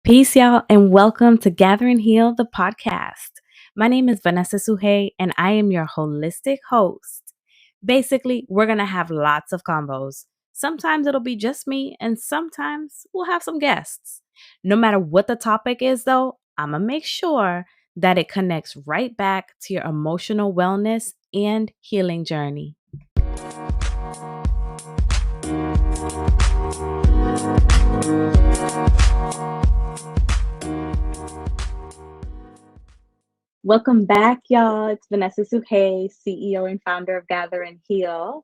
Peace, y'all, and welcome to Gather and Heal, the podcast. My name is Vanessa Saah, and I am your holistic host. Basically, we're going to have lots of combos. Sometimes it'll be just me, and sometimes we'll have some guests. No matter what the topic is, though, I'm going to make sure that it connects right back to your emotional wellness and healing journey. Welcome back, y'all. It's Vanessa Saah, CEO and founder of Gather and Heal.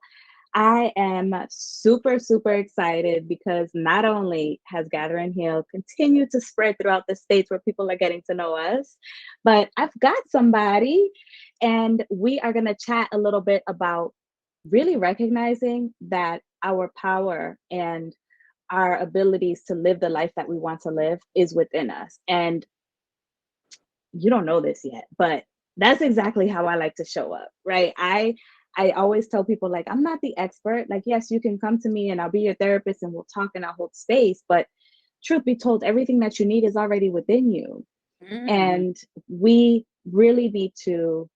I am super excited because not only has Gather and Heal continued to spread throughout the states where people are getting to know us, but I've got somebody and we are going to chat a little bit about really recognizing that our power and our abilities to live the life that we want to live is within us. And you don't know this yet, but that's exactly how I like to show up, right? I always tell people, like, I'm not the expert. Like, yes, you can come to me and I'll be your therapist and we'll talk and I'll hold space. But truth be told, everything that you need is already within you. And we really need to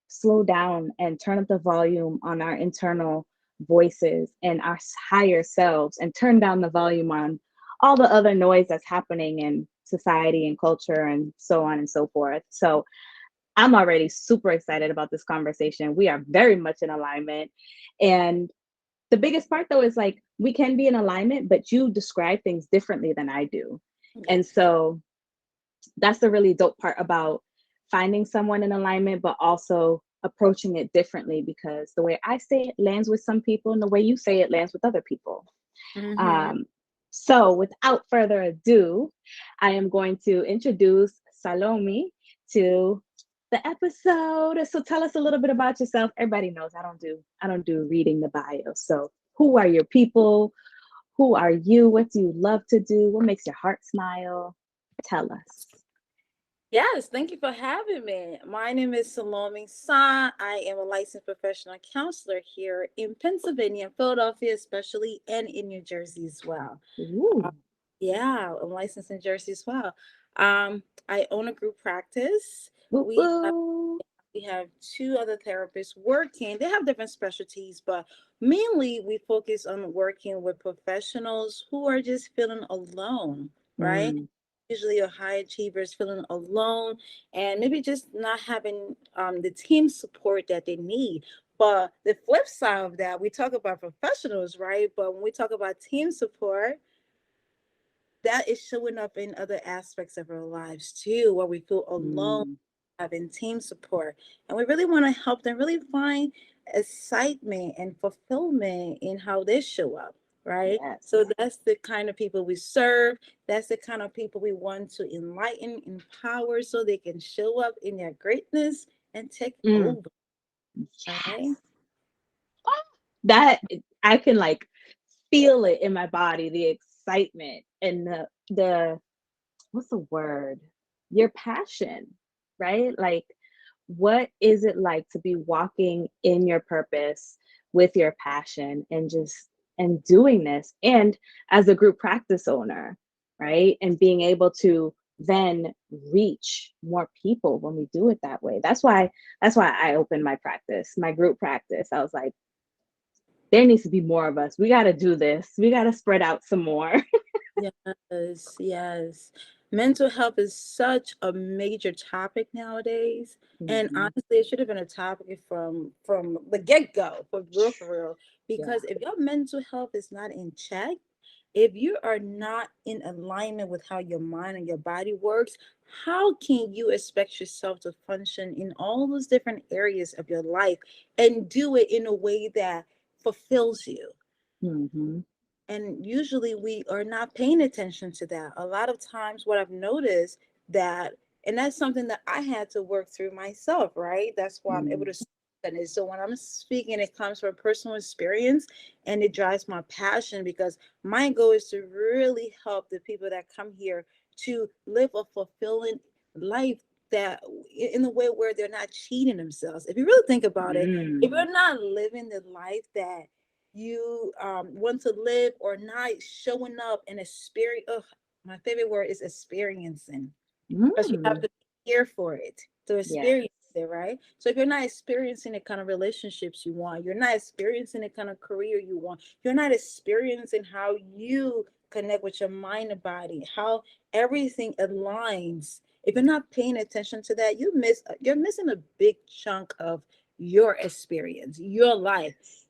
slow down and turn up the volume on our internal voices and our higher selves and turn down the volume on all the other noise that's happening in society and culture and so on and so forth. So I'm already super excited about this conversation. We are very much in alignment. And the biggest part, though, is like we can be in alignment, but you describe things differently than I do. And so that's the really dope part about finding someone in alignment, but also approaching it differently, because the way I say it lands with some people and the way you say it lands with other people. So without further ado, I am going to introduce Salome to the episode. So tell us a little bit about yourself. Everybody knows I don't do reading the bio. So who are your people? Who are you? What do you love to do? What makes your heart smile? Tell us. Yes, thank you for having me. My name is Salome Saah. I am a licensed professional counselor here in Pennsylvania, Philadelphia, especially, and in New Jersey as well. Ooh. Yeah, I'm licensed in Jersey as well. I own a group practice. Ooh, We have, ooh. we have two other therapists working. They have different specialties, but mainly we focus on working with professionals who are just feeling alone, right? Mm. Usually are high achievers feeling alone and maybe just not having the team support that they need. But the flip side of that, we talk about professionals, right? But when we talk about team support, that is showing up in other aspects of our lives too, where we feel alone, Mm. having team support. And we really want to help them really find excitement and fulfillment in how they show up, right? Yes. So that's the kind of people we serve. That's the kind of people we want to enlighten, empower so they can show up in their greatness and take Mm. over. All right. Yes. That I can like feel it in my body, the excitement and the what's the word? Your passion, right? Like, what is it like to be walking in your purpose with your passion and just and doing this, and as a group practice owner, right? And being able to then reach more people when we do it that way. That's why I opened my practice, my group practice. I was like, there needs to be more of us. We got to do this. We got to spread out some more. Yes, yes. Mental health is such a major topic nowadays. And Mhm. honestly, it should have been a topic from the get-go, for real. Yeah. Because if your mental health is not in check, if you are not in alignment with how your mind and your body works, how can you expect yourself to function in all those different areas of your life and do it in a way that fulfills you? Hmm. And usually we are not paying attention to that. A lot of times what I've noticed that, and that's something that I had to work through myself, right? That's why I'm able Mm. to speak on it. So when I'm speaking, it comes from personal experience and it drives my passion, because my goal is to really help the people that come here to live a fulfilling life, that in a way where they're not cheating themselves. If you really think about it, if Mm. you're not living the life that you want to live, or not showing up in a spirit of My favorite word is experiencing, because you have Mm, to be here for it to yes. experience it, right? So if you're not experiencing the kind of relationships you want, you're not experiencing the kind of career you want, you're not experiencing how you connect with your mind and body, how everything aligns. If you're not paying attention to that, you're missing a big chunk of your experience, your life.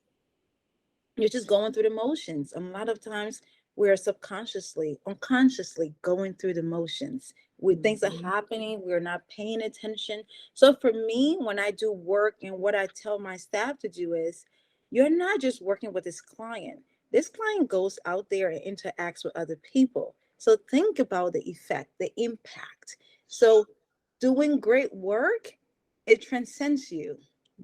You're just going through the motions. A lot of times we're subconsciously, unconsciously going through the motions. When things are Mhm. happening, we're not paying attention. So for me, when I do work, and what I tell my staff to do is, you're not just working with this client. This client goes out there and interacts with other people. So think about the effect, the impact. So doing great work, it transcends you,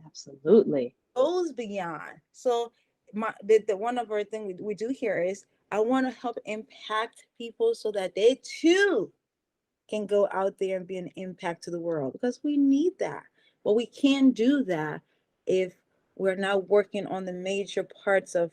Absolutely. goes beyond. So the one of our thing we do here is, I want to help impact people so that they too can go out there and be an impact to the world, because we need that. But we can't do that if we're not working on the major parts of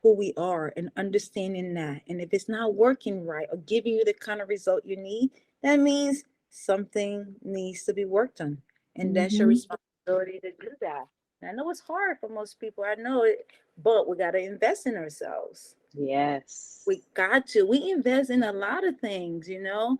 who we are and understanding that. And if it's not working right or giving you the kind of result you need, that means something needs to be worked on. And that's your Hmm. responsibility to do that. And I know it's hard for most people. I know it, but we got to invest in ourselves. Yes. We got to. We invest in a lot of things, you know?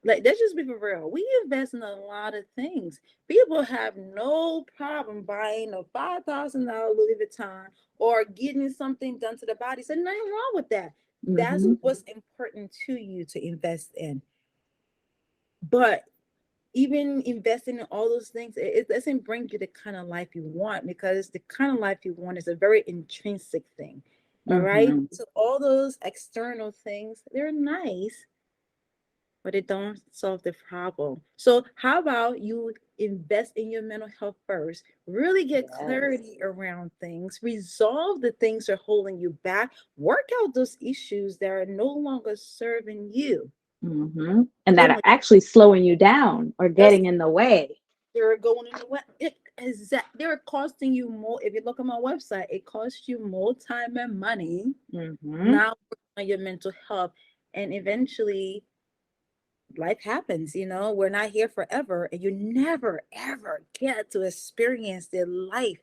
Like, let's just be for real. We invest in a lot of things. People have no problem buying a $5,000 Louis Vuitton or getting something done to the body. So nothing wrong with that. That's Hmm. what's important to you to invest in. But even investing in all those things, it doesn't bring you the kind of life you want, because the kind of life you want is a very intrinsic thing. All right. Hmm. So all those external things, they're nice, but it don't solve the problem. So how about you invest in your mental health first, really get Yes. clarity around things, resolve the things that are holding you back, work out those issues that are no longer serving you. Hmm. And that Then are when actually slowing you down or just getting in the way. they're going in the way, they're costing you more. If you look at my website, it costs you more time and money Hmm. now working on your mental health. And eventually life happens, we're not here forever, and you never ever get to experience the life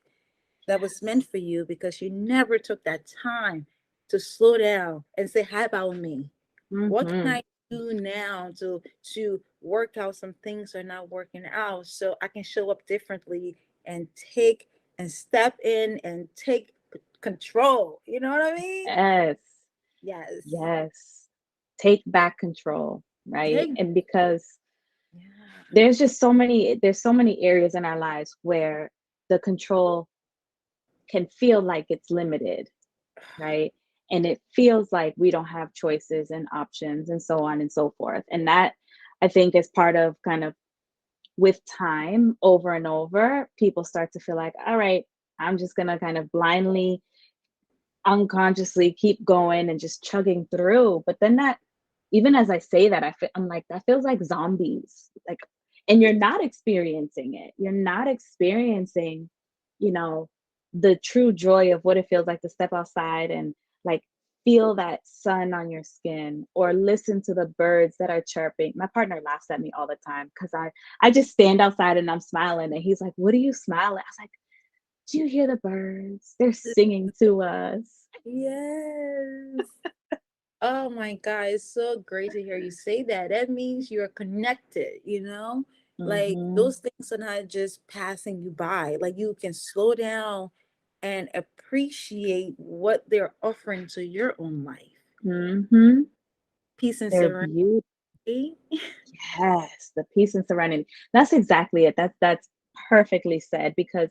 that was meant for you, because you never took that time to slow down and say, how about me? What can Hmm. I do now to work out some things are not working out, so I can show up differently and take and step in and take control, you know what I mean? Yes. Yes. Yes. Take back control, right? Take. And because Yeah. there's so many areas in our lives where the control can feel like it's limited, right? And it feels like we don't have choices and options and so on and so forth. And that, I think, is part of kind of, with time over and over, people start to feel like, all right, I'm just going to kind of blindly, unconsciously keep going and just chugging through. But then that, even as I say that, I'm like, that feels like zombies. Like, and you're not experiencing it. You're not experiencing, you know, the true joy of what it feels like to step outside and like feel that sun on your skin or listen to the birds that are chirping. My partner laughs at me all the time because I just stand outside and I'm smiling and he's like, "What are you smiling?" I was like, "Do you hear the birds? They're singing to us." Yes. Oh my God, it's so great to hear you say that. That means you're connected, you know? Like Mhm. those things are not just passing you by. Like you can slow down and appreciate what they're offering to your own life. Mhm. Peace and They're serenity. beautiful. Yes, the peace and serenity. That's exactly it. That's perfectly said because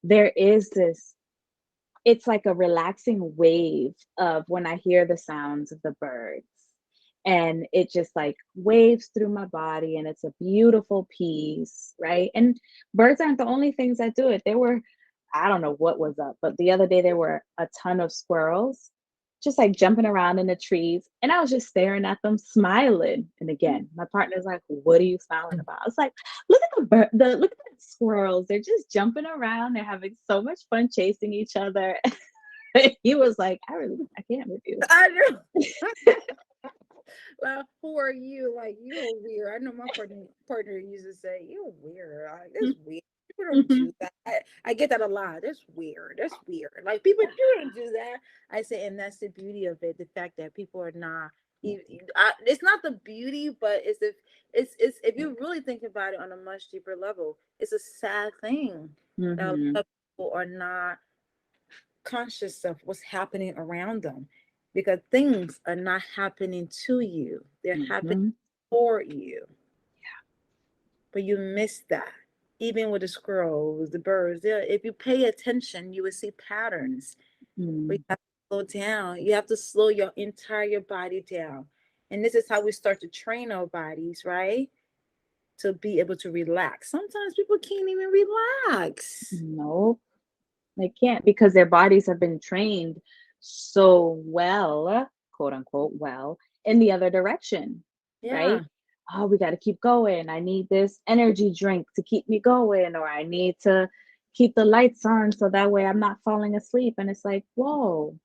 there is this, it's like a relaxing wave of when I hear the sounds of the birds. And it just like waves through my body and it's a beautiful piece, right? And birds aren't the only things that do it. There were, I don't know what was up, but the other day there were a ton of squirrels just like jumping around in the trees. And I was just staring at them, smiling. And again, my partner's like, "What are you smiling about?" I was like, "Look at look at the squirrels. They're just jumping around. They're having so much fun chasing each other." He was like, I can't with you." I know. Like, who are you? Like, you're weird. I know my partner used to say, "You're weird. Like, that's weird. People don't do that." I get that a lot. That's weird. That's weird. Like, people you don't do that. I say, and that's the beauty of it. The fact that people are not. It's not the beauty, but it's if you really think about it on a much deeper level, it's a sad thing that a lot Mm-hmm. of people are not conscious of what's happening around them because things are not happening to you, they're happening Mm-hmm. for you, but you miss that. Even with the squirrels, the birds, if you pay attention you will see patterns, but you Mm-hmm. have to slow down. You have to slow your entire body down, and this is how we start to train our bodies, right, to be able to relax. Sometimes people can't even relax. No, they can't because their bodies have been trained so well, quote unquote, well, in the other direction, right? Yeah. Oh, we got to keep going. I need this energy drink to keep me going, or I need to keep the lights on so that way I'm not falling asleep. And it's like, whoa,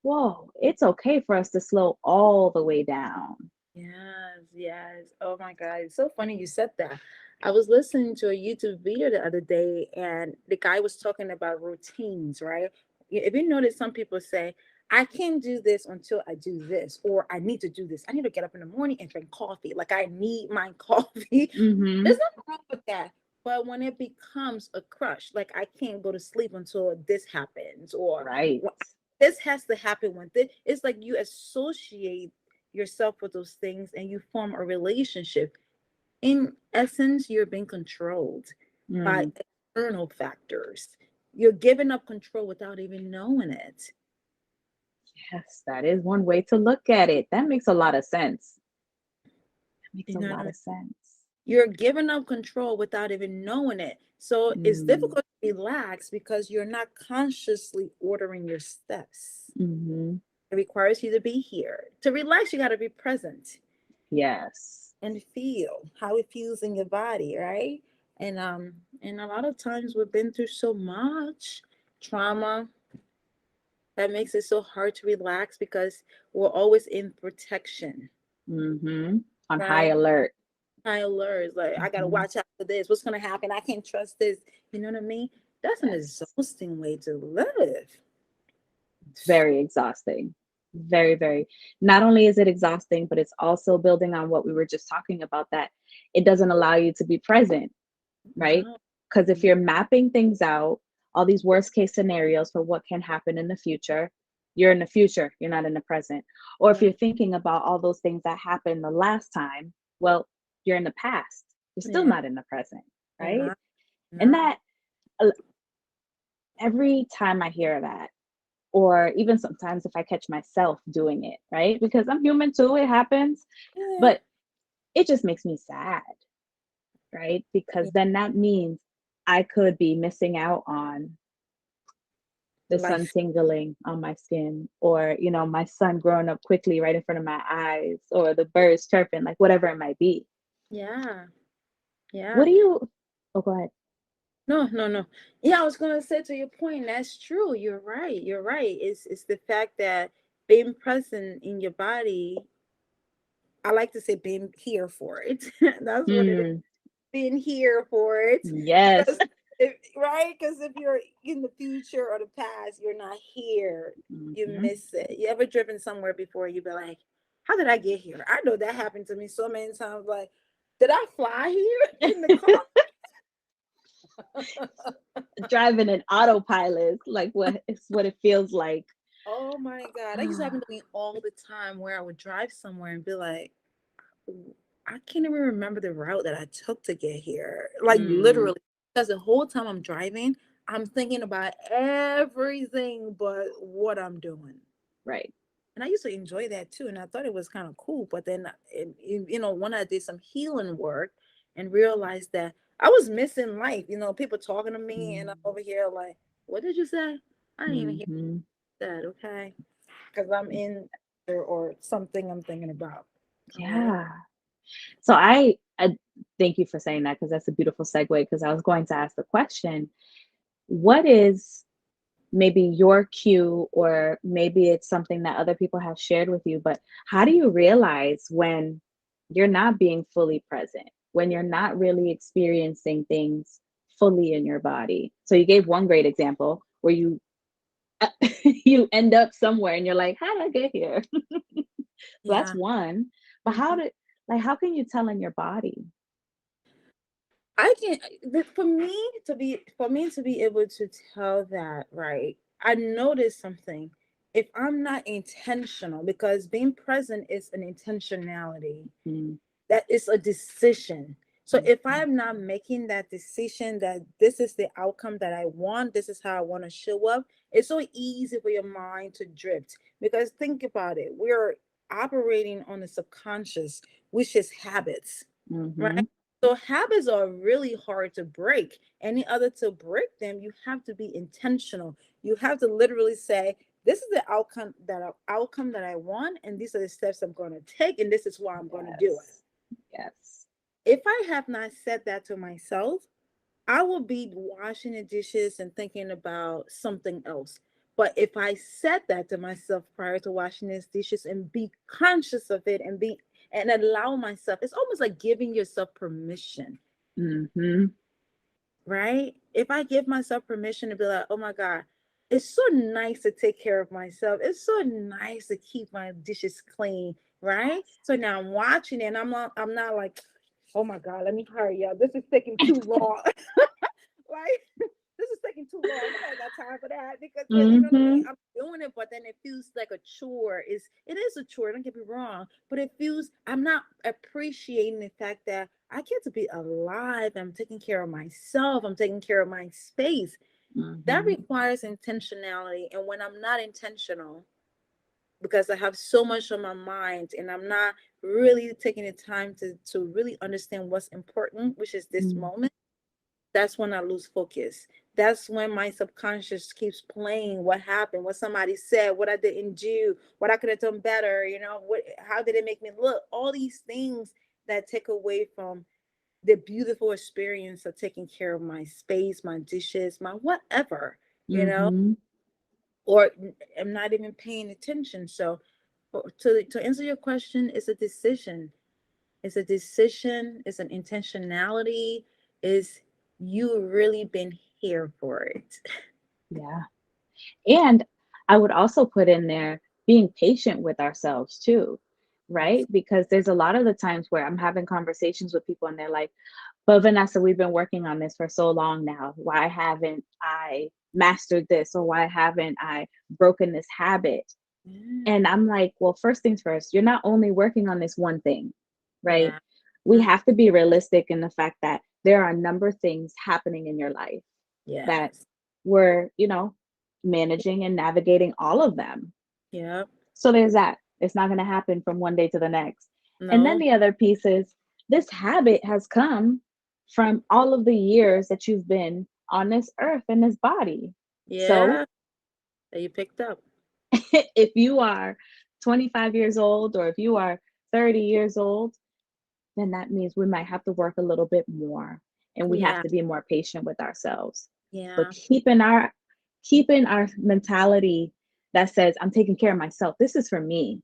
whoa, it's okay for us to slow all the way down. Yes, yes. Oh my God. It's so funny you said that. I was listening to a YouTube video the other day and the guy was talking about routines, right? If you notice, some people say, I can't do this until I do this, or I need to do this. I need to get up in the morning and drink coffee. Like I need my coffee. Mm-hmm. There's nothing wrong with that. But when it becomes a crush, like I can't go to sleep until this happens, or Right. this has to happen when this, it's like you associate yourself with those things and you form a relationship. In essence, you're being controlled by Mm. external factors. You're giving up control without even knowing it. Yes, that is one way to look at it. That makes a lot of sense. That makes You a know what I lot mean? of sense. You're giving up control without even knowing it. So it's Mm. difficult to relax because you're not consciously ordering your steps. Mm-hmm. It requires you to be here. To relax, you got to be present Yes. and feel how it feels in your body, right? And a lot of times we've been through so much trauma that makes it so hard to relax because we're always in protection, Mm-hmm. On high right? alert. High alert, like I gotta Mm-hmm. watch out for this. What's gonna happen? I can't trust this. You know what I mean? That's an Yes. exhausting way to live. Very exhausting. Very, very. Not only is it exhausting, but it's also building on what we were just talking about, that it doesn't allow you to be present, right? No, Because if no, you're mapping things out, all these worst case scenarios for what can happen in the future, you're in the future, you're not in the present. Or if no, you're thinking about all those things that happened the last time, well, you're in the past. You're still yeah, not in the present, you're right? not, And no, that uh, every time I hear that, or even sometimes if I catch myself doing it, right? Because I'm human too, it happens, yeah, but it just makes me sad, right? Because yeah. then that means I could be missing out on the sun Life, tingling on my skin, or my son growing up quickly right in front of my eyes, or the birds chirping, like whatever it might be. yeah, What yeah. do you Oh, go ahead. No, no, no. Yeah, I was gonna say to your point, that's true. You're right. You're right. It's the fact that being present in your body, I like to say being here for it. That's what it is. Mm, Being here for it. yes. Because if right, because if you're in the future or the past, you're not here. You Hmm. miss it. You ever driven somewhere before, you be like, how did I get here? I know that happened to me so many times. Like, did I fly here in the car? Driving an autopilot, like what it's what it feels like. Oh my God. That used to happen to me all the time where I would drive somewhere and be like, I can't even remember the route that I took to get here. Like Mm, literally, because the whole time I'm driving, I'm thinking about everything but what I'm doing. right. And I used to enjoy that too. And I thought it was kind of cool. But then, you know, when I did some healing work and realized that I was missing life, you know, people talking to me and I'm over here like, what did you say? I didn't even hear Mm-hmm. that. Okay. Because I'm in or something I'm thinking about. All right. Yeah. So I thank you for saying that, because that's a beautiful segue, because I was going to ask the question, what is maybe your cue, or maybe it's something that other people have shared with you, but how do you realize when you're not being fully present, when you're not really experiencing things fully in your body? So you gave one great example where you you end up somewhere and you're like, how did I get here? So that's Yeah. one. But how Mhm. did, like, how can you tell in your body? I can for me to be able to tell that, right? I noticed something. If I'm not intentional, because being present is an intentionality. Mm, That is a decision. So mm, if mm, I'm not making that decision that this is the outcome that I want, this is how I want to show up, it's so easy for your mind to drift. Because think about it, we're operating on the subconscious, which is habits, right? mhm, So habits are really hard to break. Any other to break them, you have to be intentional. You have to literally say, this is the outcome that I want, and these are the steps I'm going to take, and this is why I'm going to do it. yes, yes. If I have not said that to myself, I will be washing the dishes and thinking about something else. But if I said that to myself prior to washing these dishes and be conscious of it and allow myself, it's almost like giving yourself permission, Mhm, right? If I give myself permission to be like, oh my God, it's so nice to take care of myself. It's so nice to keep my dishes clean, right? So now I'm watching it and I'm not like, oh my God, let me hurry up. This is taking too long. Right? This is taking too long. Nobody got time for that because yeah, you know what I mean. mhm, I'm doing it, but then it feels like a chore. It is a chore? Don't get me wrong, but it feels I'm not appreciating the fact that I get to be alive. I'm taking care of myself. I'm taking care of my space. That mhm, requires intentionality, and when I'm not intentional, because I have so much on my mind, and I'm not really taking the time to really understand what's important, which is this mm, moment, that's when I lose focus. That's when my subconscious keeps playing what happened, what somebody said, what I didn't do, what I could have done better, how did it make me look? All these things that take away from the beautiful experience of taking care of my space, my dishes, my whatever, you know, mhm, or I'm not even paying attention. So to answer your question, it's a decision. It's a decision, it's an intentionality, is you really been here for it. yeah. And I would also put in there being patient with ourselves too, right? Yes. Because there's a lot of the times where I'm having conversations with people and they're like, but Vanessa, we've been working on this for so long now. Why haven't I mastered this? Or why haven't I broken this habit? And Yeah. I'm like, well, first things first, you're not only working on this one thing, right? Yeah. We have to be realistic in the fact that there are a number of things happening in your life that Yes. we're, managing and navigating all of them. Yep. So there's that. It's not going to happen from one day to the next. And then No. the other piece is this habit has come from all of the years that you've been on this earth and this body. So Yeah. That you picked up. if you are 25 years old or if you are 30 years old, then that means we might have to work a little bit more and we have Yeah. to be more patient with ourselves. But Yeah. keeping our mentality that says I'm taking care of myself. This is for me,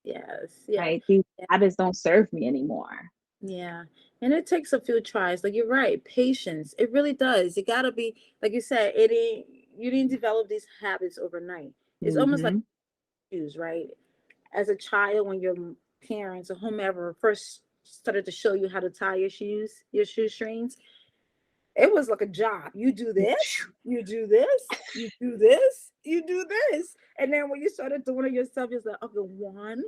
Yes. Yeah. right? These habits don't serve me anymore. Yeah. And it takes a few tries. Like you're right. Patience. It really does. You gotta be, like you said, it ain't you didn't develop these habits overnight. It's almost like Mhm. shoes, right? As a child, when your parents or whomever first started to show you how to tie your shoestrings, it was like a job. You do this, you do this, you do this, you do this. And then when you started doing it yourself, you're like, okay, one,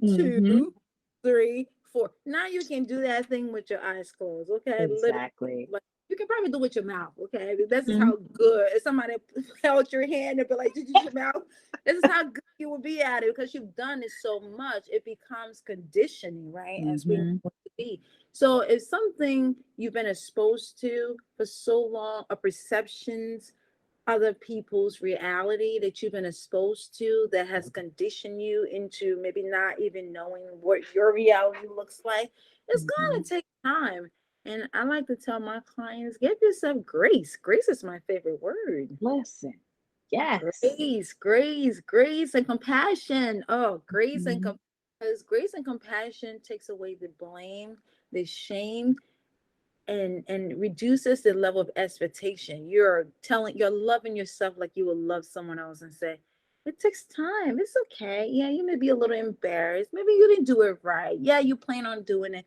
two, Mhm. 3, 4. Now you can do that thing with your eyes closed. Okay. Literally, Exactly. like you can probably do it with your mouth. Okay. This is Mhm. how good if somebody held your hand and be like, did you use your mouth? This is how good you will be at it because you've done it so much. It becomes conditioning, right? As we Mhm. want to be. So if something you've been exposed to for so long, a perceptions, other people's reality that you've been exposed to that has conditioned you into maybe not even knowing what your reality looks like, it's going Mhm. to take time. And I like to tell my clients, give yourself grace. Grace is my favorite word. Listen. Yes. Grace and compassion. Oh, Mhm. because grace and compassion takes away the blame, the shame, and reduces the level of expectation. You're loving yourself like you would love someone else, and say, it takes time. It's okay. Yeah, you may be a little embarrassed. Maybe you didn't do it right. Yeah, you plan on doing it,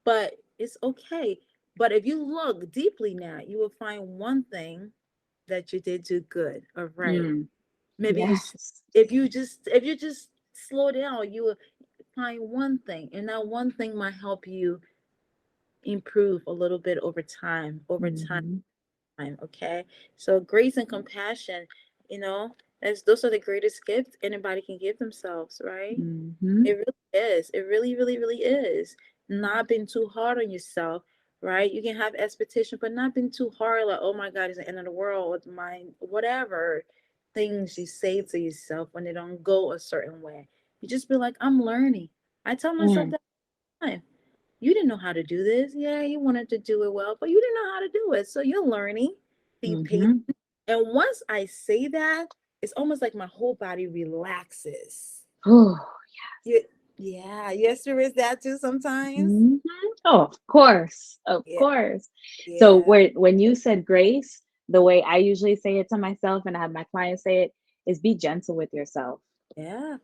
but it's okay. But if you look deeply now, you will find one thing that you did do good or right. Mm. Maybe Yes. if you just slow down, you will find one thing, and that one thing might help you improve a little bit over time. Mhm. Okay, so grace and compassion, you know, that's those are the greatest gifts anybody can give themselves, right? Mhm. It really is. It really, really, really is. Not being too hard on yourself, right? You can have expectation, but not being too hard, like, oh my God, it's the end of the world with my whatever things you say to yourself when they don't go a certain way. You just be like, I'm learning. I tell myself Mm. that time. You didn't know how to do this. Yeah, you wanted to do it well, but you didn't know how to do it. So you're learning. Be patient. Mhm. And once I say that, it's almost like my whole body relaxes. Oh, You, yeah, you experience that too sometimes. mhm. Oh, of course. Of Yeah, course. So yeah, where when you said grace, the way I usually say it to myself and I have my clients say it is be gentle with yourself. yeah.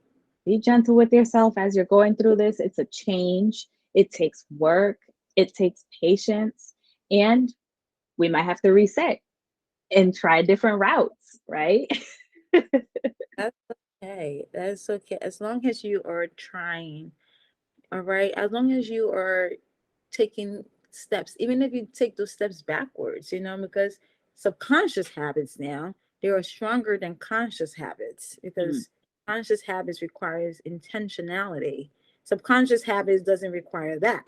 Be gentle with yourself as you're going through this. It's a change. It takes work. It takes patience. And we might have to reset and try different routes, right? That's okay. That's okay. As long as you are trying, all right. As long as you are taking steps, even if you take those steps backwards, because subconscious habits now, they are stronger than conscious habits Mm, because conscious habits requires intentionality. Subconscious habits doesn't require that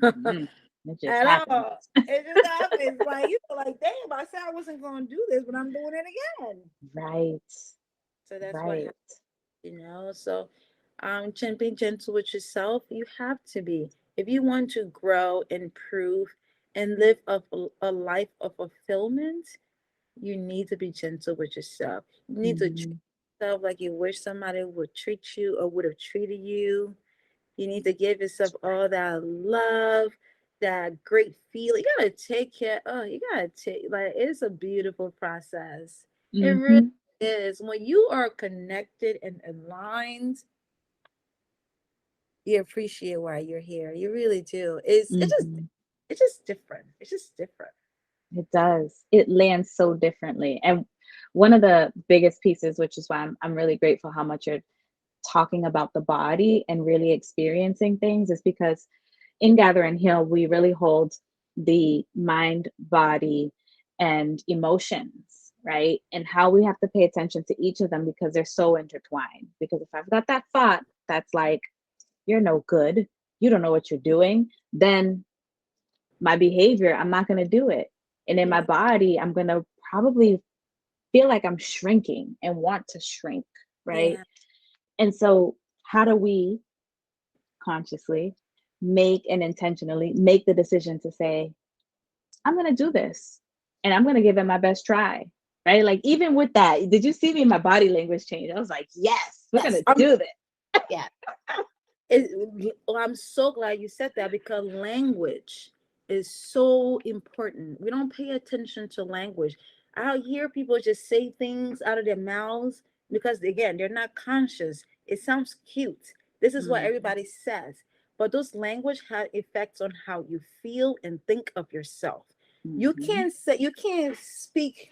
mhm. It just at happens. all. It just happens. Like you know, like damn, I said I wasn't gonna do this, but I'm doing it again. Right. So that's what Right. happens. So being gentle with yourself, you have to be. If you want to grow, improve, and live a life of fulfillment, you need to be gentle with yourself. You need to treat Mhm. yourself like you wish somebody would treat you or would have treated you. You need to give yourself all that love, that great feeling. You gotta take care. Oh, you gotta take like it's a beautiful process. It really Mhm. is. When you are connected and aligned, you appreciate why you're here. You really do. Mhm. It's just different. It's just different. It does. It lands so differently. And one of the biggest pieces, which is why I'm really grateful how much you're talking about the body and really experiencing things, is because in Gather and Heal, we really hold the mind, body, and emotions, right? And how we have to pay attention to each of them because they're so intertwined. Because if I've got that thought that's like, you're no good, you don't know what you're doing, then my behavior, I'm not going to do it. And in my Yeah. body, I'm going to probably feel like I'm shrinking and want to shrink, right? Yeah. And so, how do we consciously make and intentionally make the decision to say, I'm going to do this and I'm going to give it my best try, right? Like, even with that, did you see me? My body language change. I was like, yes, we're going Yes. to do this. Yeah. Well, I'm so glad you said that because language is so important. We don't pay attention to language. I hear people just say things out of their mouths because, again, they're not conscious. It sounds cute. This is what Mhm, everybody says. But those language have effects on how you feel and think of yourself. mhm, You can't speak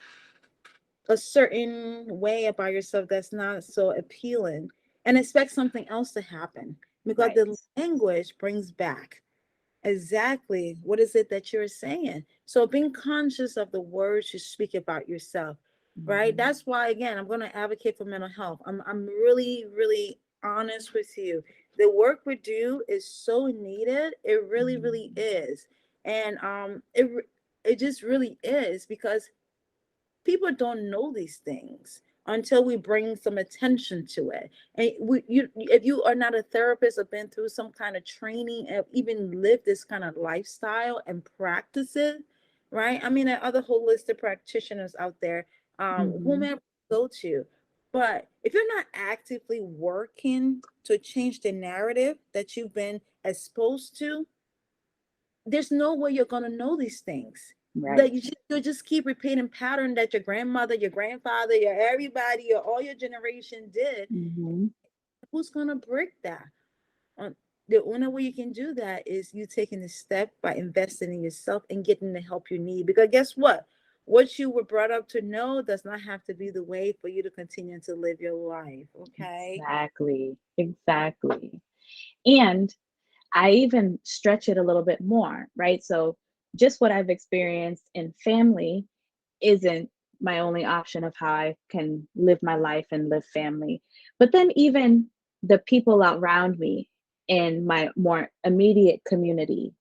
a certain way about yourself that's not so appealing and expect something else to happen because right. the language brings back exactly what is it that you're saying. So being conscious of the words you speak about yourself, right? Mhm, That's why again I'm going to advocate for mental health. I'm really really honest with you. The work we do is so needed. It really really mhm, is. And it just really is because people don't know these things until we bring some attention to it. And if you are not a therapist or been through some kind of training and even live this kind of lifestyle and practice it, right? I mean, there are other holistic practitioners out there. mhm, Whomever go to. But if you're not actively working to change the narrative that you've been exposed to, there's no way you're gonna know these things. Right. Like you just keep repeating pattern that your grandmother, your grandfather, your everybody, your all your generation did. Hmm. Who's gonna break that? On the only way you can do that is you taking a step by investing in yourself and getting the help you need. Because guess what? What you were brought up to know does not have to be the way for you to continue to live your life. Okay. Exactly. Exactly. And I even stretch it a little bit more, right? So just what I've experienced in family isn't my only option of how I can live my life and live family. But then even the people around me in my more immediate community,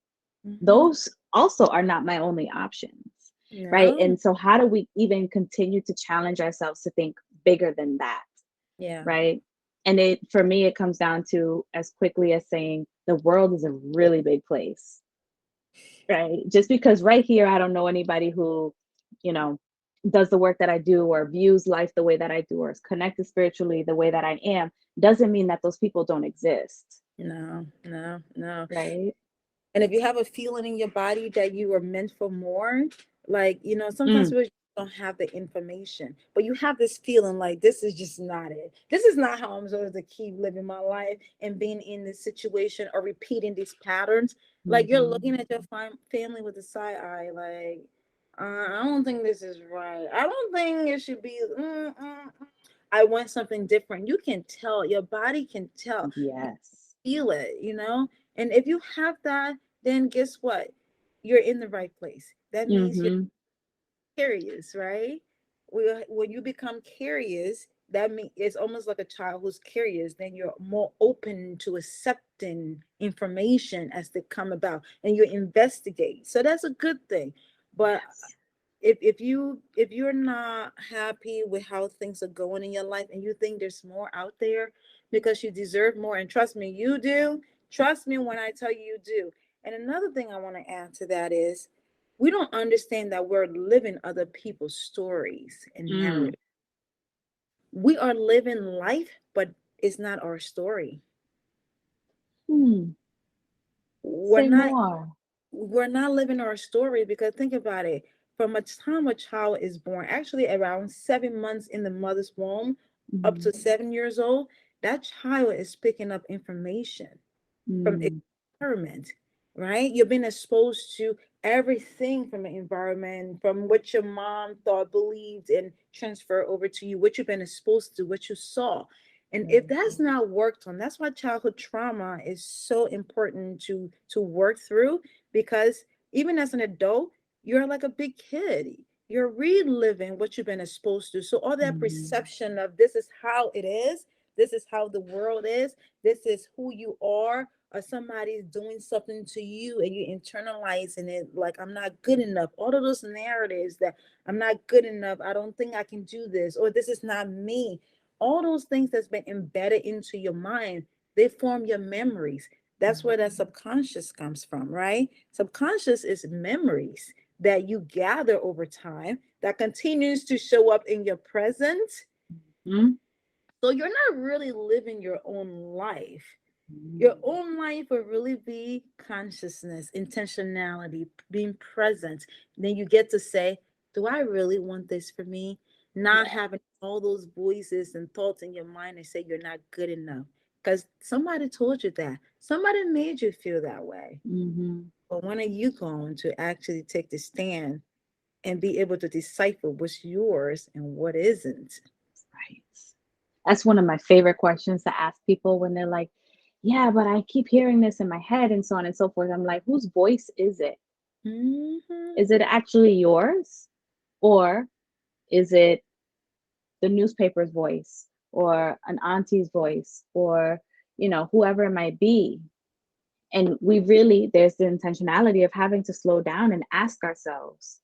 Mm-hmm. those also are not my only options, right? No. And so how do we even continue to challenge ourselves to think bigger than that, Yeah. right? And it for me it comes down to as quickly as saying the world is a really big place, right? Just because right here I don't know anybody who, you know, does the work that I do or views life the way that I do or is connected spiritually the way that I am doesn't mean that those people don't exist, No. No. No. right? And if you have a feeling in your body that you are meant for more, like, sometimes Mm, we don't have the information, but you have this feeling like this is just not it. This is not how I'm supposed to keep living my life and being in this situation or repeating these patterns. Like you're mhm, looking at your family with a side eye, like, I don't think this is right. I don't think it should be. I want something different. You can tell, your body can tell, you yes. feel it, and if you have that, then guess what? You're in the right place. That means you're Mhm. curious, right? When you become curious, that means it's almost like a child who's curious. Then you're more open to accepting information as they come about, and you investigate. So that's a good thing. But Yes. if you're not happy with how things are going in your life and you think there's more out there because you deserve more, and trust me, you do. Trust me when I tell you, you do. And another thing I want to add to that is we don't understand that we're living other people's stories and Mm. narrative. We are living life, but it's not our story. Hmm. we're Say not more. we're not living our story, because think about it. From a time a child is born, actually around 7 months in the mother's womb, up Mhm. to 7 years old, that child is picking up information from Mm. environment, right? You've been exposed to everything from the environment, from what your mom thought, believed, and transfer over to you, what you've been exposed to, what you saw. And if that's Mhm. not worked on, that's why childhood trauma is so important to work through, because even as an adult, you're like a big kid. You're reliving what you've been exposed to. So all that Mhm. perception of this is how it is, this is how the world is, this is who you are, or somebody's doing something to you and you internalizing it like I'm not good enough. All of those narratives that I'm not good enough, I don't think I can do this, or this is not me. All those things that's been embedded into your mind, they form your memories. That's where that subconscious comes from, right? Subconscious is memories that you gather over time that continues to show up in your present. Mhm. So you're not really living your own life. Your Mhm. own life will really be consciousness, intentionality, being present. Then you get to say, do I really want this for me? Not Yeah. having all those voices and thoughts in your mind and say you're not good enough. Because somebody told you that. Somebody made you feel that way. Mhm. But when are you going to actually take the stand and be able to decipher what's yours and what isn't? Right. That's one of my favorite questions to ask people when they're like, "Yeah, but I keep hearing this in my head and so on and so forth." I'm like, "Whose voice is it? Hmm. Is it actually yours? Or is it the newspaper's voice or an auntie's voice or, whoever it might be?" And we really, there's the intentionality of having to slow down and ask ourselves,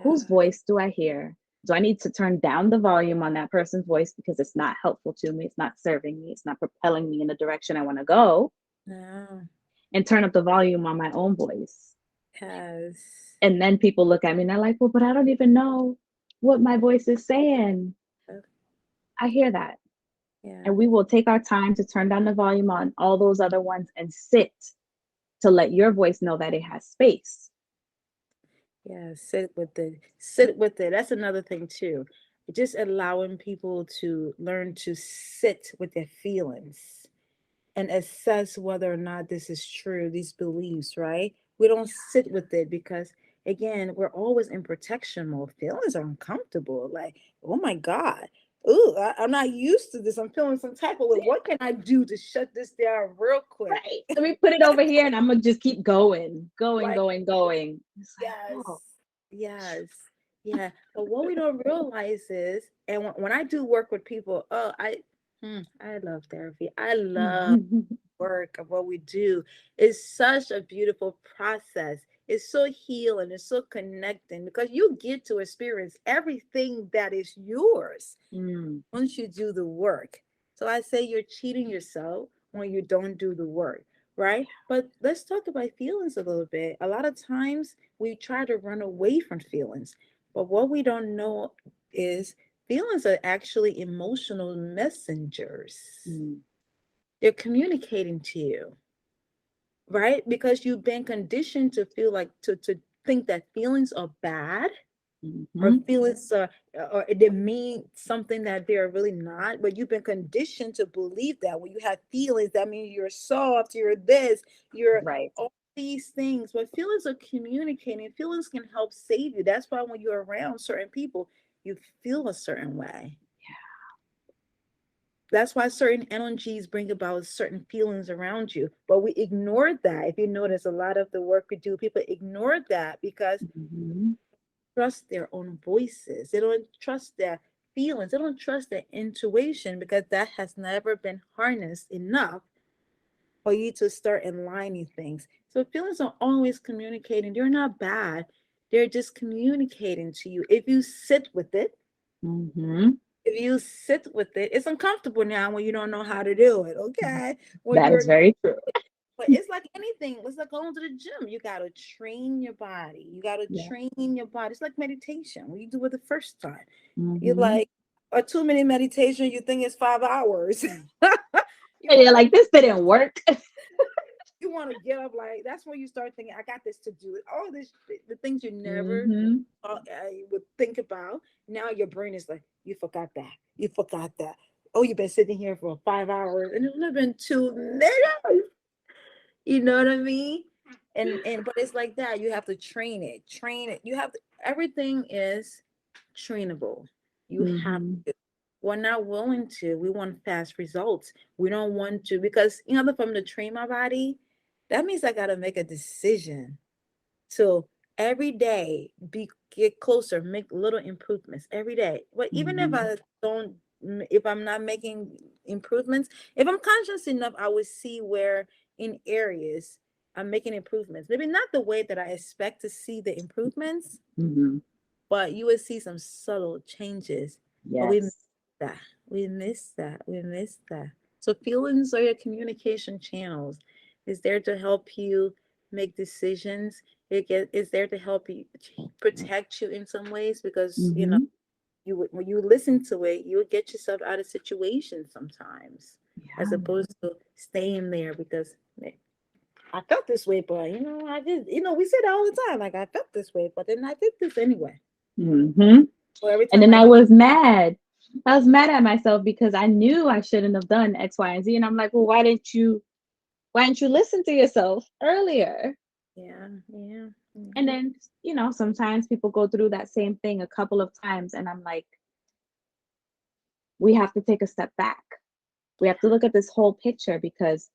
whose Yeah. voice do I hear? Do I need to turn down the volume on that person's voice because it's not helpful to me? It's not serving me. It's not propelling me in the direction I want to go, No. and turn up the volume on my own voice. Yes. And then people look at me and they're like, well, but I don't even know what my voice is saying. I hear that. Yeah. And we will take our time to turn down the volume on all those other ones and sit to let your voice know that it has space. Yeah, sit with it. Sit with it. That's another thing too. Just allowing people to learn to sit with their feelings and assess whether or not this is true, these beliefs, right? We don't sit with it because, again, we're always in protection mode. Feelings are uncomfortable. Like, oh my God. Ooh, I'm not used to this. I'm feeling some type of way. What can I do to shut this down real quick? Right. Let me put it over here and I'm gonna just keep going, going, Like, going, going. It's like, yes, oh, yes, yeah. But what we don't realize is, and when I do work with people, I love therapy. I love work of what we do. It's such a beautiful process. It's so healing. It's so connecting because you get to experience everything that is yours mm, once you do the work. So I say you're cheating yourself when you don't do the work, right? But let's talk about feelings a little bit. A lot of times we try to run away from feelings, but what we don't know is feelings are actually emotional messengers. mm, They're communicating to you, right? Because you've been conditioned to feel like to think that feelings are bad or mhm. feelings or they mean something that they're really not, but you've been conditioned to believe that when you have feelings that means you're soft, you're this, you're Right. all these things. But feelings are communicating. Feelings can help save you. That's why when you're around certain people you feel a certain way. That's why certain energies bring about certain feelings around you, but we ignore that. If you notice, a lot of the work we do, people ignore that because Mhm, trust their own voices. They don't trust their feelings. They don't trust their intuition because that has never been harnessed enough for you to start aligning things. So feelings are always communicating. They're not bad. They're just communicating to you. If you sit with it, mhm. if you sit with it, it's uncomfortable now when you don't know how to do it. Okay. When That you're is very true. But it's like anything. It's like going to the gym. You got to train your body. You got to Yeah. train your body. It's like meditation. When you do it the first time, you're Mhm. like a 2 minute meditation. You think it's 5 hours. you And want you're to like, this didn't work. you want to get up. Like that's when you start thinking, I got this to do. All this, the things you never Mhm, would think about. Now your brain is like, you forgot that. You forgot that. Oh, you've been sitting here for 5 hours, and it's only been 2 minutes. You know what I mean? And but it's like that. You have to train it. Train it. You have to, everything is trainable. You have mhm, to. We're not willing to. We want fast results. We don't want to because in order for me to train my body, that means I gotta make a decision. So every day, get closer, make little improvements every day. But even if mhm, I don't, if I'm not making improvements, if I'm conscious enough, I would see where in areas I'm making improvements. Maybe not the way that I expect to see the improvements, mhm. but you would see some subtle changes. But we miss Yes. that. We miss that. We miss that. So feelings are your communication channels. It's there to help you make decisions. It's there to help you protect you in some ways because Mhm. when you listen to it, you would get yourself out of situations sometimes, as Yeah. opposed to staying there because I felt this way, but I did. We say that all the time. Like I felt this way, but then I did this anyway. Mhm. Or every And time then I I do, was mad. I was mad at myself because I knew I shouldn't have done X, Y, and Z. And I'm like, well, why didn't you listen to yourself earlier? yeah, yeah, And then, sometimes people go through that same thing a couple of times. And I'm like, we have to take a step back. We have to look at this whole picture because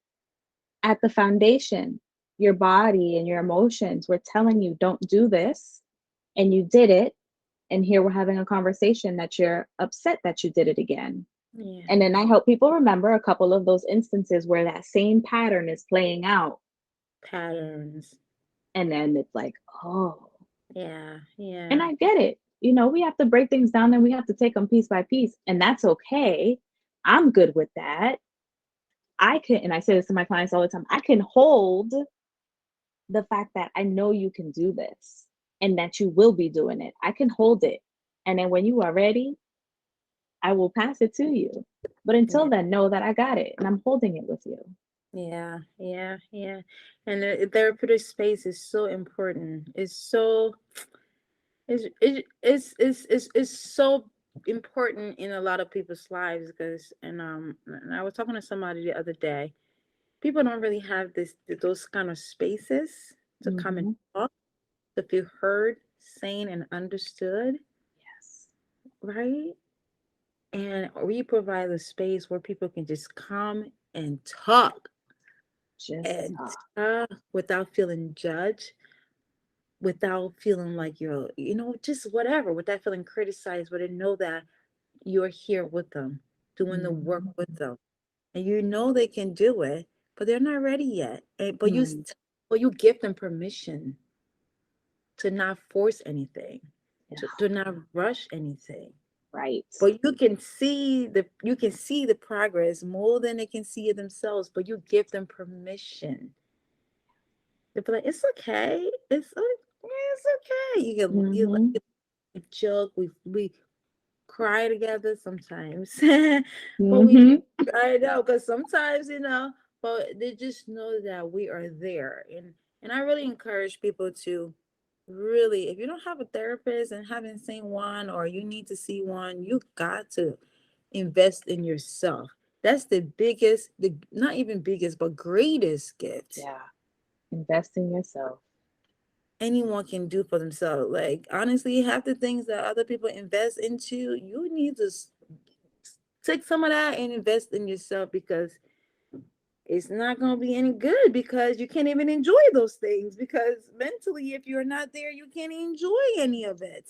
at the foundation, your body and your emotions were telling you, don't do this. And you did it. And here we're having a conversation that you're upset that you did it again. yeah. And then I help people remember a couple of those instances where that same pattern is playing out. Patterns. And then it's like, oh, Yeah, and yeah, I get it. We have to break things down and we have to take them piece by piece. And that's okay. I'm good with that. And I say this to my clients all the time, I can hold the fact that I know you can do this and that you will be doing it. I can hold it. And then when you are ready, I will pass it to you. But until then, know that I got it and I'm holding it with you. Yeah, yeah, yeah. And the therapeutic space is so important. It's so it's so important in a lot of people's lives because and I was talking to somebody the other day. People don't really have those kind of spaces to come and Mm-hmm. talk, to feel heard, seen, and understood, Yes. right? And we provide a space where people can just come and talk Just and talk. talk without feeling judged, without feeling like you're, just whatever, without feeling criticized, but to know that you're here with them, doing the work Mm-hmm. with them. And you know they can do it, but they're not ready yet. Mm. But you give them permission to not force anything, Yeah. to not rush anything. Right. But you can see the progress more than they can see it themselves, but you give them permission. They'll be like, it's okay. It's okay. Mm-hmm. We joke, we cry together sometimes. But Mm-hmm. I know, because sometimes, but they just know that we are there. And I really encourage people to really, if you don't have a therapist and haven't seen one, or you need to see one, you got to invest in yourself. That's the biggest, the not even biggest, but greatest gift Yeah. Invest in yourself. anyone can do for themselves. Like, honestly, half the things that other people invest into, you need to take some of that and invest in yourself, because it's not going to be any good, because you can't even enjoy those things, because mentally, if you're not there, you can't enjoy any of it.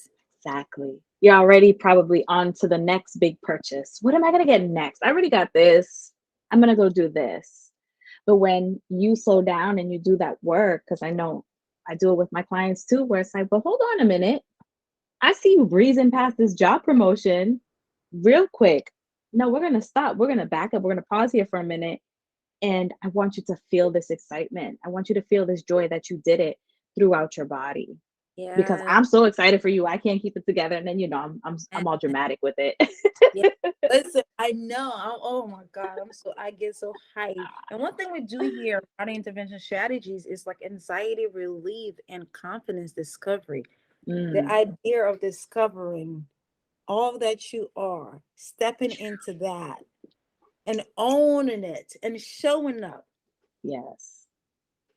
Exactly. You're already probably on to the next big purchase. What am I going to get next? I already got this. I'm going to go do this. But when you slow down and you do that work, because I know I do it with my clients too, where it's like, but hold on a minute. I see you breezing past this job promotion real quick. No, we're going to stop. We're going to back up. We're going to pause here for a minute. And I want you to feel this excitement. I want you to feel this joy that you did it throughout your body, because Yeah. I'm so excited for you. I can't keep it together. And then, I'm all dramatic with it. Yeah. Listen, I know. Oh my God. I get so hyped. And one thing we do here, body intervention strategies, is like anxiety relief and confidence discovery. The Mm, idea of discovering all that you are, stepping into that and owning it and showing up. yes.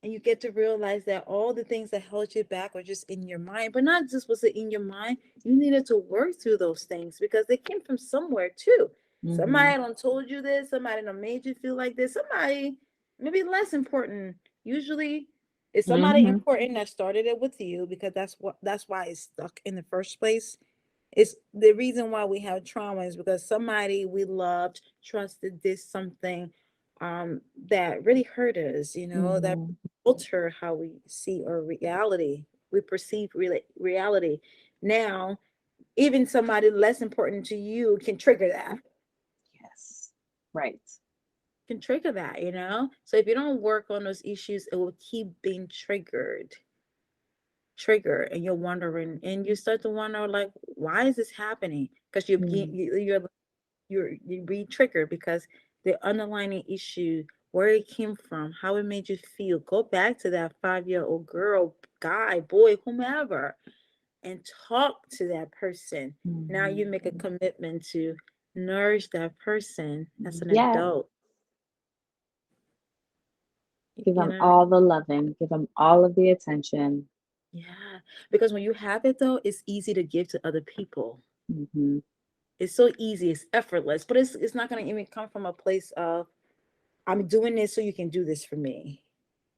And you get to realize that all the things that held you back are just in your mind, but not just was it in your mind. You needed to work through those things because they came from somewhere too. Mm-hmm. Somebody done told you this, somebody done made you feel like this, somebody maybe less important. Usually it's somebody Mm-hmm. important that started it with you, because that's why it's stuck in the first place. It's the reason why we have trauma is because somebody we loved, trusted, did something that really hurt us, that Mm-hmm. alter how we see our reality, we perceive reality. Now, even somebody less important to you can trigger that, Yes. Right. So if you don't work on those issues, it will keep being trigger, and you're wondering, and you start to wonder, like, why is this happening? Because Mm. you re-trigger because the underlying issue, where it came from, how it made you feel, go back to that 5-year-old girl, guy, boy, whomever, and talk to that person. Now Mm-hmm. you make a commitment to nourish that person as an Yes. adult. Give you them know all the loving, give them all of the attention. yeah, because when you have it, though, it's easy to give to other people. Mm-hmm. It's so easy, it's effortless, but it's not going to even come from a place of, I'm doing this so you can do this for me.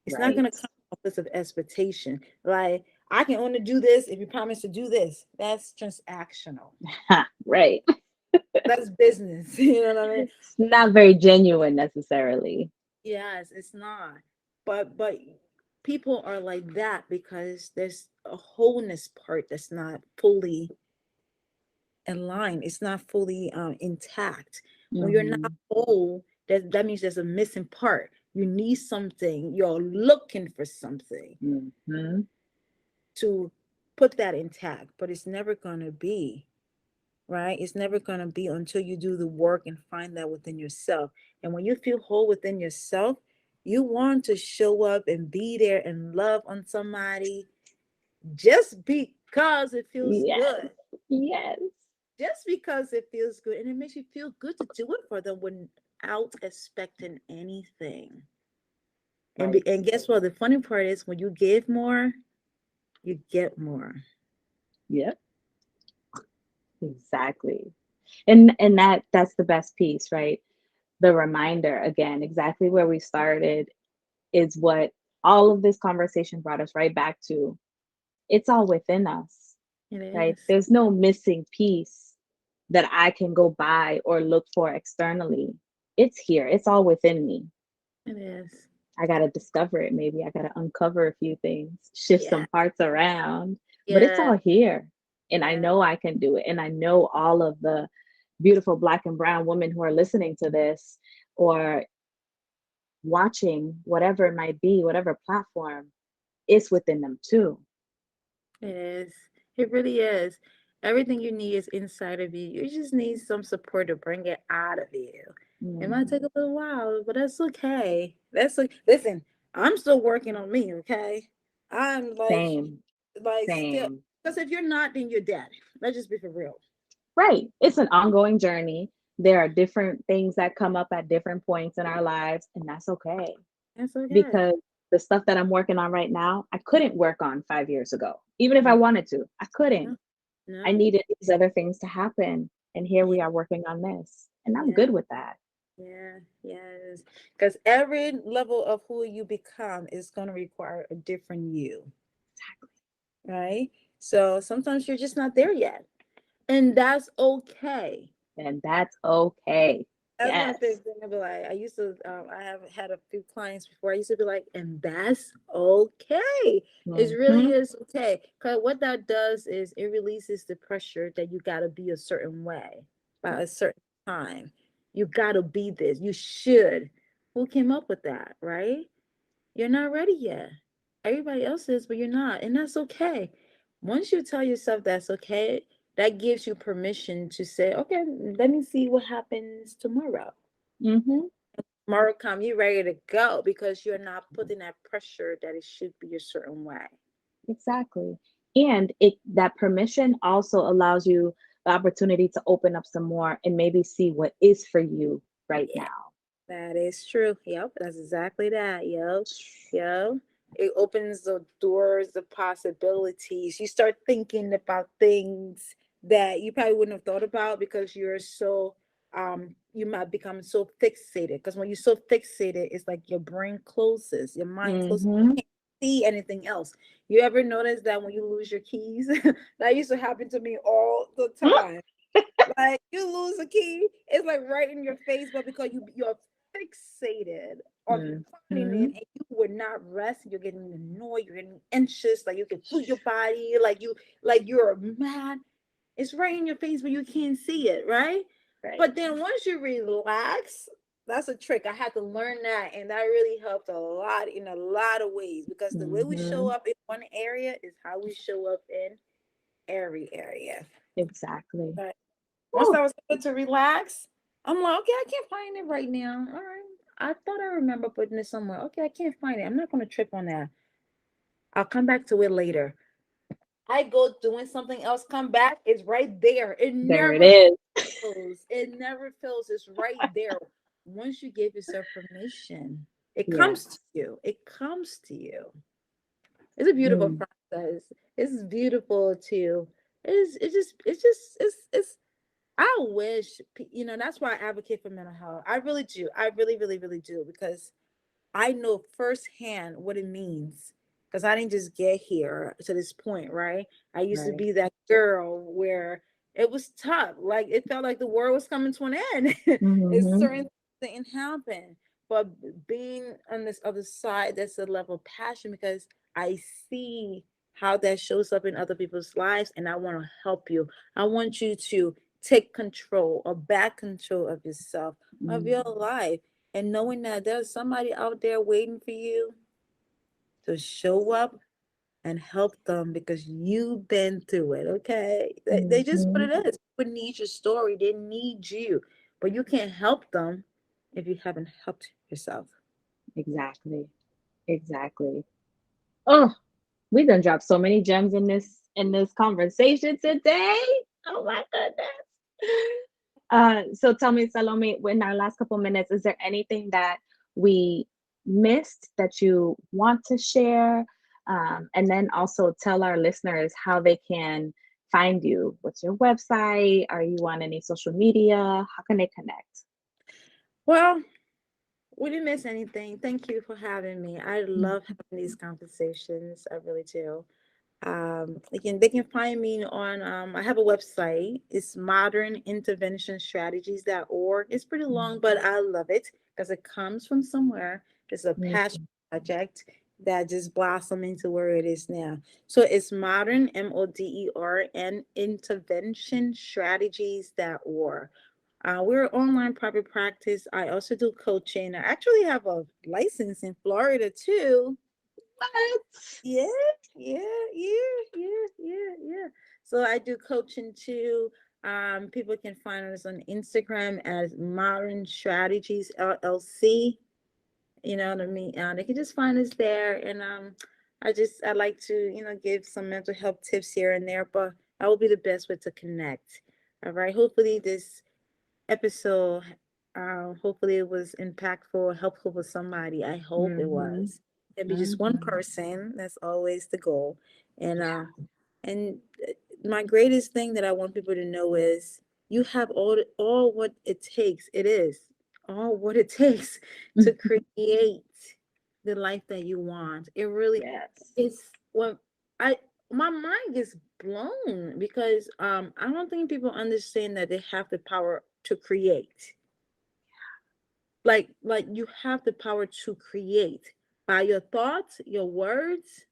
It's not Right. going to come from a place of expectation. Like, I can only do this if you promise to do this. That's transactional. Right. That's business. You know what I mean? It's not very genuine necessarily. Yes, it's not. But people are like that because there's a wholeness part that's not fully aligned. It's not fully intact. When you're not Mm-hmm. whole, that means there's a missing part. You need something. You're looking for something Mm-hmm. to put that intact, but it's never going to be. right? It's never going to be until you do the work and find that within yourself. And when you feel whole within yourself, you want to show up and be there and love on somebody just because it feels Yes. good. Yes. Just because it feels good. And it makes you feel good to do it for them without expecting anything. Right. And guess what? The funny part is when you give more, you get more. Yep. Exactly. And that's the best piece, right? The reminder again, exactly where we started is what all of this conversation brought us right back to. It's all within us, It right? is. There's no missing piece that I can go buy or look for externally. It's here. It's all within me. It is. I got to discover it. Maybe I got to uncover a few things, shift Yeah. some parts around, but it's Yeah. all here. And I Yeah. know I can do it. And I know all of the beautiful Black and Brown women who are listening to this or watching, whatever it might be, whatever platform, it's within them too. It is. It really is. Everything you need is inside of you. You just need some support to bring it out of you. It might take Mhm. a little while, but that's okay. That's like, listen, I'm still working on me, okay? I'm Same, like still, same. because if you're not, then you're dead. Let's just be for real. Right. It's an ongoing journey. There are different things that come up at different points in our lives, and that's okay. That's okay. Because the stuff that I'm working on right now, I couldn't work on 5 years ago. Even if I No, wanted to, I couldn't. no, I no. needed these other things to happen. And here Yeah, we are working on this. And I'm yeah, good with that. yeah, yes. Because every level of who you become is going to require a different you, right? So sometimes you're just not there yet. And that's okay. And that's okay. That's my Yes. favorite thing to be like. I used to, I have had a few clients before. I used to be like, and that's okay. It really Hmm. is okay. Because what that does is it releases the pressure that you got to be a certain way by a certain time. You got to be this. You should. Who came up with that, right? You're not ready yet. Everybody else is, but you're not. And that's okay. Once you tell yourself that's okay, that gives you permission to say, okay, let me see what happens tomorrow. Hmm. Tomorrow come, you ready to go because you're not putting that pressure that it should be a certain way. Exactly. And it that permission also allows you the opportunity to open up some more and maybe see what is for you right Yeah. now. That is true. Yep, that's exactly that. Yo. It opens the doors, the possibilities. You start thinking about things that you probably wouldn't have thought about because you're so you might become so fixated. Because when you're so fixated, it's like your brain closes, your mind closes, Hmm. you can't see anything else. You ever notice that when you lose your keys? That used to happen to me all the time. Like you lose a key, it's like right in your face, but because you're fixated on finding it Hmm. and you would not rest, you're getting annoyed, you're getting anxious, like you can feel your body, like you're mad. It's right in your face, but you can't see it, right? Right. But then once you relax, that's a trick. I had to learn that, and that really helped a lot in a lot of ways because the way we show Hmm. up in one area is how we show up in every area. Exactly. Once Woo. I was able to relax, I'm like, okay, I can't find it right now. All right. I thought I remember putting it somewhere. Okay, I can't find it. I'm not going to trip on that. I'll come back to it later. I go doing something else, come back, it's right there. It There it never is. fails. It never fails. It's right there. Once you give yourself permission, it Yes. comes to you. It comes to you. It's a beautiful Mm. process. It's beautiful too. It's I wish, that's why I advocate for mental health. I really do. I really, really, really do because I know firsthand what it means. Because I didn't just get here to this point, right? I used to Right. be that girl where it was tough. Like it felt like the world was coming to an end. It's Hmm. certain things didn't happen. But being on this other side, that's a level of passion because I see how that shows up in other people's lives and I want to help you. I want you to take control or back control of yourself, of your Mm. life, and knowing that there's somebody out there waiting for you to show up and help them because you've been through it. Okay, they just what Hmm. it is. People need your story. They need you, but you can't help them if you haven't helped yourself. Exactly. Exactly. Oh, we done dropped so many gems in this conversation today. Oh my goodness. So tell me, Salome, in our last couple minutes, is there anything that we missed that you want to share? And then also tell our listeners how they can find you. What's your website? Are you on any social media? How can they connect? Well, we didn't miss anything. Thank you for having me. I love Mhm. having these conversations. I really do. They can find me on I have a website. It's moderninterventionstrategies.org. It's pretty long, but I love it because it comes from somewhere. It's a Me passion too. project that just blossomed into where it is now. So it's modern, MODERN, interventionstrategies.org. We're an online private practice. I also do coaching. I actually have a license in Florida too. What? Yeah, yeah, yeah. So I do coaching too. People can find us on Instagram as Modern Strategies LLC. You know what I mean? They can just find us there, and I like to give some mental health tips here and there, but that will be the best way to connect. All right. Hopefully this episode. Hopefully, it was impactful, helpful for somebody. I hope it Mm-hmm. was. It'd be just one Mm-hmm. person. That's always the goal. And Yeah. my greatest thing that I want people to know is you have all what it takes. It is all what it takes to create the life that you want. It really Yes. is. When I my mind gets blown because I don't think people understand that they have the power to create. Like you have the power to create by your thoughts, your words,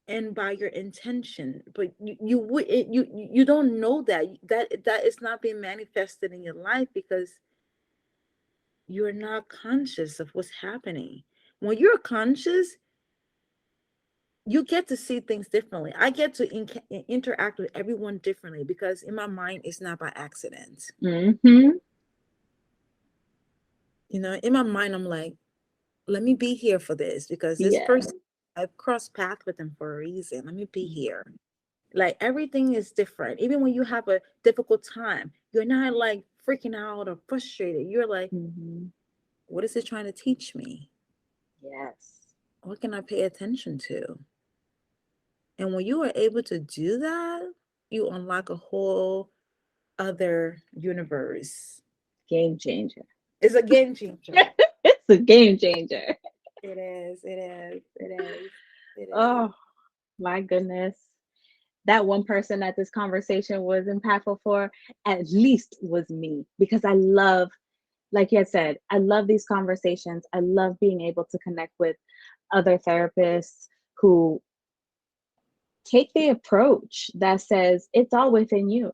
and by your intention. But you don't know that is not being manifested in your life because you're not conscious of what's happening. When you're conscious, you get to see things differently. I get to interact with everyone differently because in my mind, it's not by accident. Mm-hmm. In my mind, I'm like, let me be here for this because this Yeah. person, I've crossed path with them for a reason. Let me be here. Like everything is different. Even when you have a difficult time, you're not like freaking out or frustrated. You're like, Mm-hmm. what is it trying to teach me? Yes. What can I pay attention to? And when you are able to do that, you unlock a whole other universe. Game changer. It's a game changer. It's a game changer. It is. It is. It is. It is. Oh my goodness. That one person that this conversation was impactful for at least was me because I love, like you had said, I love these conversations. I love being able to connect with other therapists who take the approach that says it's all within you,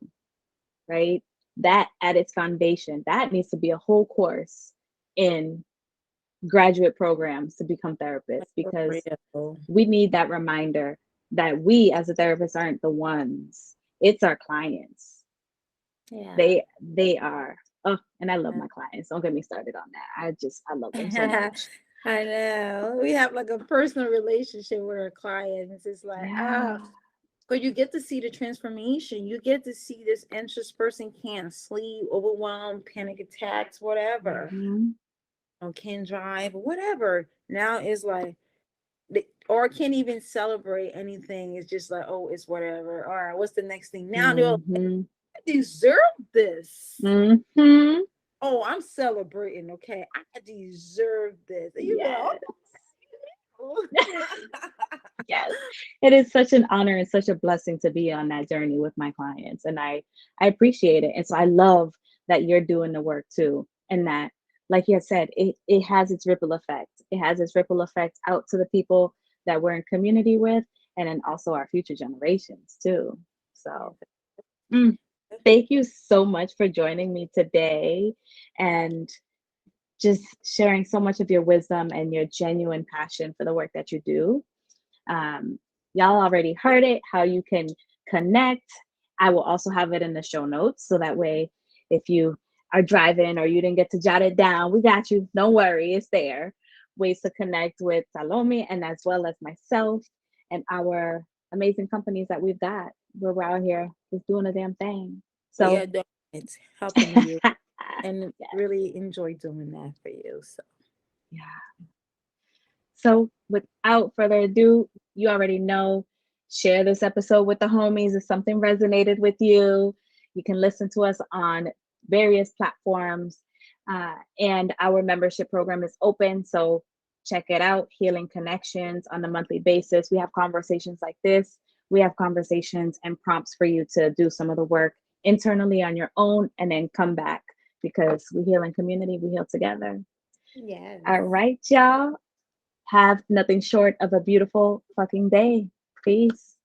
right? That at its foundation, that needs to be a whole course in graduate programs to become therapists For because real. we need that reminder that we as a therapist aren't the ones. It's our clients. Yeah. They are. Oh, and I love my clients. Don't get me started on that. I love them so much. I know. We have like a personal relationship with our clients. It's like, Yeah. but you get to see the transformation. You get to see this anxious person can't sleep, overwhelmed, panic attacks, whatever, Hmm. or can't drive, whatever. Now it's like, or can't even celebrate anything. It's just like, oh, it's whatever. All right, what's the next thing? Now they're like, Hmm. I deserve this. Hmm. Oh, I'm celebrating. Okay, I deserve this. And you go, Yes. oh. Yes. It is such an honor and such a blessing to be on that journey with my clients. And I appreciate it. And so I love that you're doing the work too. And that, like you had said, it has its ripple effect. It has its ripple effect out to the people that we're in community with, and then also our future generations too. Yeah. So thank you so much for joining me today and just sharing so much of your wisdom and your genuine passion for the work that you do. Y'all already heard it, how you can connect. I will also have it in the show notes. So that way, if you are driving or you didn't get to jot it down, we got you. Don't worry, it's there. Ways to connect with Salome and as well as myself and our amazing companies that we've got. We're out here just doing a damn thing. We So, are doing it, helping you, yeah. and really enjoy doing that for you. So Yeah. So, without further ado, you already know, share this episode with the homies if something resonated with you. You can listen to us on various platforms, and our membership program is open. So, check it out, Healing Connections, on a monthly basis. We have conversations like this. We have conversations and prompts for you to do some of the work internally on your own and then come back because we heal in community, we heal together. yes. All right, y'all. Have nothing short of a beautiful fucking day. Peace.